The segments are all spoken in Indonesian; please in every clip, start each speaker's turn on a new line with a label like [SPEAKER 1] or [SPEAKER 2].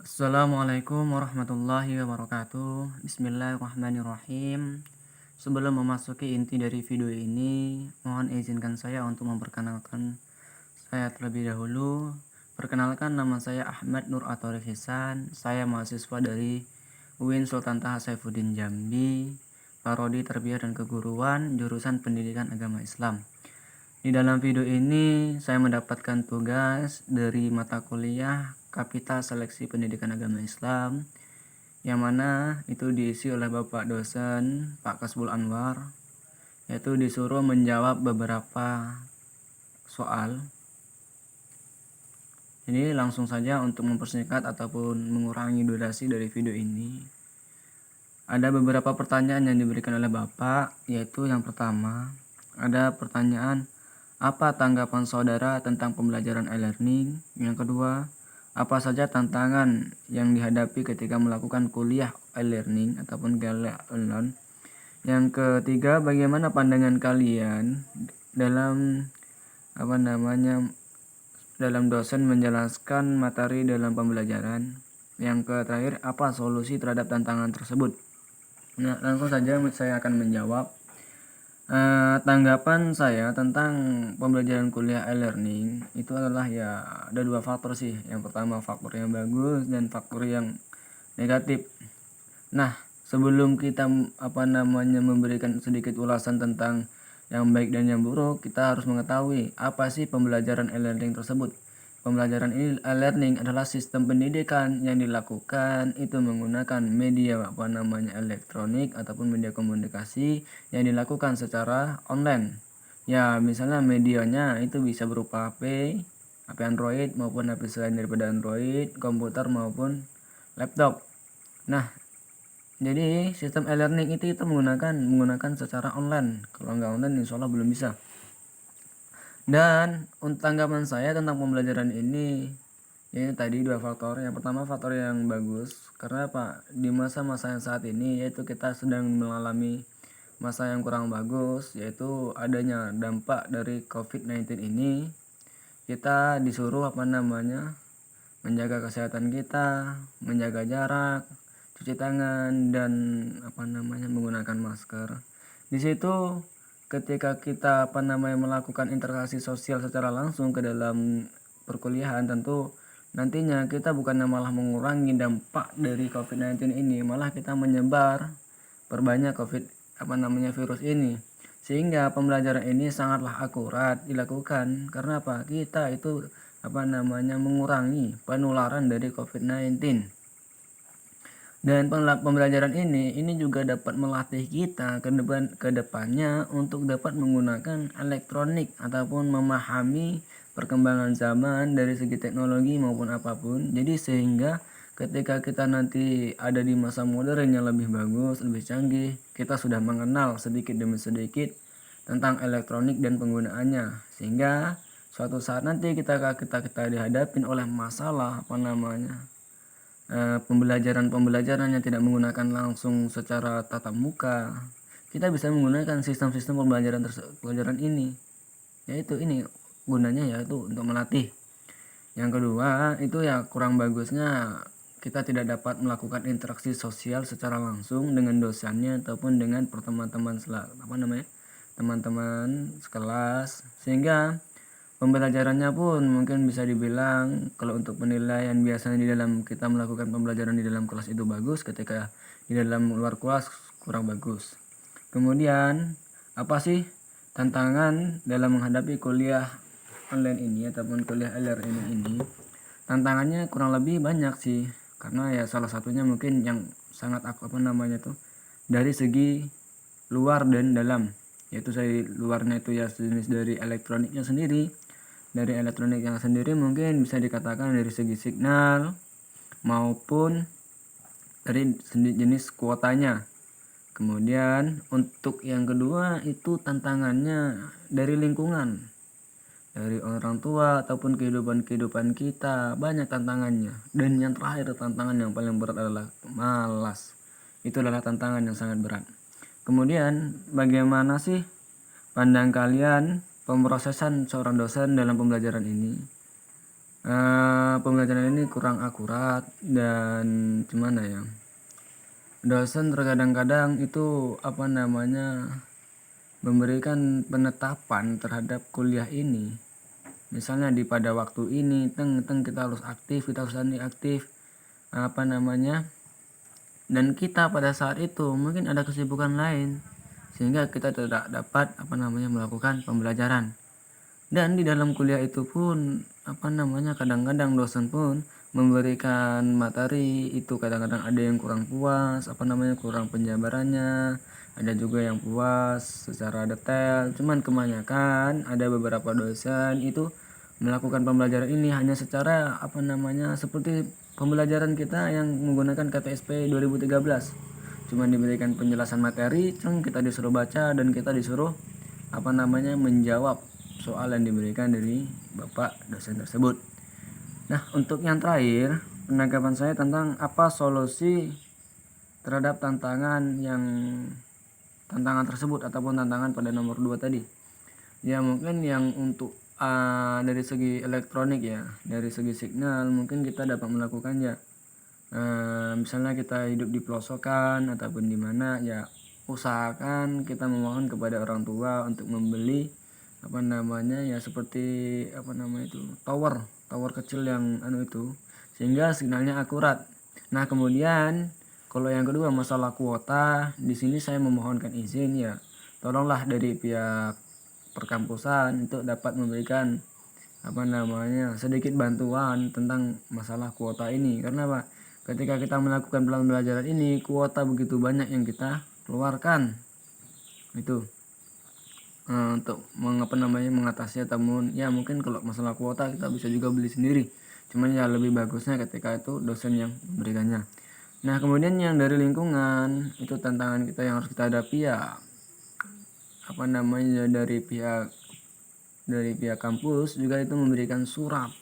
[SPEAKER 1] Assalamualaikum warahmatullahi wabarakatuh. Bismillahirrahmanirrahim. Sebelum memasuki inti dari video ini, mohon izinkan saya untuk memperkenalkan saya terlebih dahulu. Perkenalkan, nama saya Ahmad Nur Atorif Hisan. Saya mahasiswa dari UIN Sultan Taha Saifuddin Jambi, Prodi Tarbiyah dan Keguruan, jurusan Pendidikan Agama Islam. Di dalam video ini saya mendapatkan tugas dari mata kuliah Kapital Seleksi Pendidikan Agama Islam, yang mana itu diisi oleh Bapak dosen Pak Kasbul Anwar, yaitu disuruh menjawab beberapa soal. Jadi langsung saja untuk mempersingkat ataupun mengurangi durasi dari video ini. Ada beberapa pertanyaan yang diberikan oleh Bapak, yaitu yang pertama, ada pertanyaan, apa tanggapan saudara tentang pembelajaran e-learning? Yang kedua, apa saja tantangan yang dihadapi ketika melakukan kuliah e-learning ataupun kuliah online? Yang ketiga, bagaimana pandangan kalian dalam dalam dosen menjelaskan materi dalam pembelajaran? Yang terakhir, apa solusi terhadap tantangan tersebut? Nah, langsung saja saya akan menjawab. Tanggapan saya tentang pembelajaran kuliah e-learning itu adalah ya ada dua faktor sih. Yang pertama faktor yang bagus dan faktor yang negatif. Nah, sebelum kita memberikan sedikit ulasan tentang yang baik dan yang buruk, kita harus mengetahui apa sih pembelajaran e-learning tersebut. Pembelajaran e-learning adalah sistem pendidikan yang dilakukan itu menggunakan media elektronik ataupun media komunikasi yang dilakukan secara online. Ya, misalnya medianya itu bisa berupa HP Android maupun HP selain daripada Android, komputer maupun laptop. Nah, jadi sistem e-learning itu menggunakan secara online. Kalau nggak online, insya Allah belum bisa. Dan untuk tanggapan saya tentang pembelajaran ini tadi dua faktor. Yang pertama faktor yang bagus, karena apa? Di masa-masa yang saat ini yaitu kita sedang mengalami masa yang kurang bagus, yaitu adanya dampak dari COVID-19 ini. Kita disuruh menjaga kesehatan kita, menjaga jarak, cuci tangan, dan menggunakan masker. Di situ ketika kita melakukan interaksi sosial secara langsung ke dalam perkuliahan, tentu nantinya kita bukannya malah mengurangi dampak dari COVID-19 ini, malah kita perbanyak virus ini. Sehingga pembelajaran ini sangatlah akurat dilakukan karena apa? Kita itu mengurangi penularan dari COVID-19. Dan pembelajaran ini juga dapat melatih kita ke depannya untuk dapat menggunakan elektronik ataupun memahami perkembangan zaman dari segi teknologi maupun apapun. Jadi sehingga ketika kita nanti ada di masa modern yang lebih bagus, lebih canggih, kita sudah mengenal sedikit demi sedikit tentang elektronik dan penggunaannya. Sehingga suatu saat nanti kita dihadapin oleh masalah pembelajaran yang tidak menggunakan langsung secara tatap muka, kita bisa menggunakan sistem-sistem pembelajaran ini. Yaitu ini gunanya yaitu untuk melatih. Yang kedua, itu ya kurang bagusnya kita tidak dapat melakukan interaksi sosial secara langsung dengan dosennya ataupun dengan teman-teman sekelas, sehingga pembelajarannya pun mungkin bisa dibilang kalau untuk penilaian biasanya di dalam kita melakukan pembelajaran di dalam kelas itu bagus, ketika di dalam luar kelas kurang bagus. Kemudian apa sih tantangan dalam menghadapi kuliah online ini ataupun kuliah e-learning ini? Tantangannya kurang lebih banyak sih, karena ya salah satunya mungkin yang sangat dari segi luar dan dalam, yaitu luarnya itu ya jenis dari elektroniknya sendiri. Dari elektronik yang sendiri mungkin bisa dikatakan dari segi signal maupun dari jenis kuotanya. Kemudian untuk yang kedua itu tantangannya dari lingkungan, dari orang tua ataupun kehidupan kita, banyak tantangannya. Dan yang terakhir, tantangan yang paling berat adalah malas. Itu adalah tantangan yang sangat berat. Kemudian bagaimana sih pandang kalian pemrosesan seorang dosen dalam pembelajaran ini? pembelajaran ini kurang akurat dan gimana ya, dosen terkadang-kadang itu memberikan penetapan terhadap kuliah ini. Misalnya pada waktu ini kita harus aktif, kita harus aktif dan kita pada saat itu mungkin ada kesibukan lain sehingga kita tidak dapat melakukan pembelajaran. Dan di dalam kuliah itu pun kadang-kadang dosen pun memberikan materi itu kadang-kadang ada yang kurang puas, kurang penjabarannya, ada juga yang puas secara detail. Cuman kebanyakan ada beberapa dosen itu melakukan pembelajaran ini hanya secara seperti pembelajaran kita yang menggunakan KTSP 2013. Cuman diberikan penjelasan materi, kita disuruh baca dan kita disuruh menjawab soal yang diberikan dari Bapak dosen tersebut. Nah, untuk yang terakhir, penanggapan saya tentang apa solusi terhadap tantangan tersebut ataupun tantangan pada nomor 2 tadi. Ya mungkin yang untuk dari segi elektronik ya, dari segi signal mungkin kita dapat melakukan ya misalnya kita hidup di pelosokan ataupun di mana ya, usahakan kita memohon kepada orang tua untuk membeli seperti tower kecil yang itu sehingga signalnya akurat. Nah, kemudian kalau yang kedua masalah kuota, di sini saya memohonkan izin ya, tolonglah dari pihak perkampusan untuk dapat memberikan sedikit bantuan tentang masalah kuota ini. Karena apa? Ketika kita melakukan pembelajaran ini, kuota begitu banyak yang kita keluarkan itu untuk mengatasi ataupun ya mungkin kalau masalah kuota kita bisa juga beli sendiri. Cuman ya lebih bagusnya ketika itu dosen yang memberikannya. Nah, kemudian yang dari lingkungan itu tantangan kita yang harus kita hadapi ya dari pihak kampus juga itu memberikan surat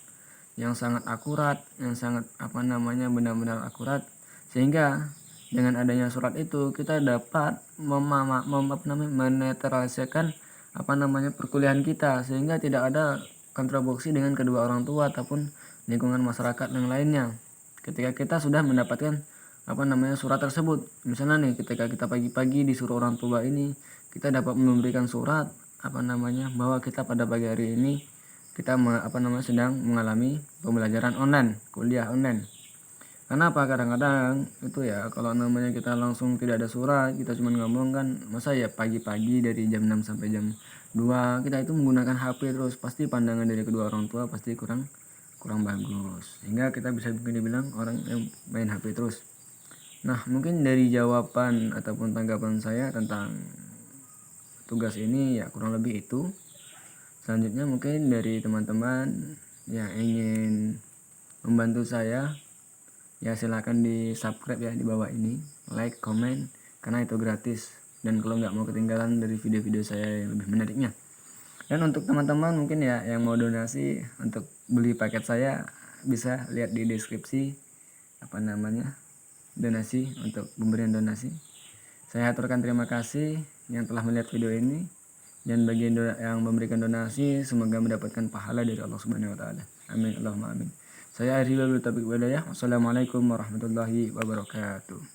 [SPEAKER 1] yang sangat akurat, yang sangat benar-benar akurat, sehingga dengan adanya surat itu kita dapat menetralisasikan perkuliahan kita sehingga tidak ada kontribusi dengan kedua orang tua ataupun lingkungan masyarakat yang lainnya. Ketika kita sudah mendapatkan surat tersebut, misalnya nih ketika kita pagi-pagi disuruh orang tua ini, kita dapat memberikan surat bahwa kita pada pagi hari ini kita sedang mengalami pembelajaran online, kuliah online. Karena apa, kadang-kadang itu ya kalau kita langsung tidak ada surat, kita cuma ngomong kan, masa ya pagi-pagi dari jam 6 sampai jam 2 kita itu menggunakan HP terus, pasti pandangan dari kedua orang tua pasti kurang bagus, sehingga kita bisa mungkin dibilang orang yang main HP terus. Nah, mungkin dari jawaban ataupun tanggapan saya tentang tugas ini ya kurang lebih itu. Selanjutnya mungkin dari teman-teman yang ingin membantu saya ya silahkan di subscribe ya di bawah ini, like, comment karena itu gratis, dan kalau nggak mau ketinggalan dari video-video saya yang lebih menariknya. Dan untuk teman-teman mungkin ya yang mau donasi untuk beli paket saya, bisa lihat di deskripsi donasi untuk pemberian donasi. Saya aturkan terima kasih yang telah melihat video ini, dan bagi yang memberikan donasi semoga mendapatkan pahala dari Allah Subhanahu wa taala. Amin Allahumma amin. Saya akhiri wabillahi taufiq wal hidayah. Wassalamualaikum warahmatullahi wabarakatuh.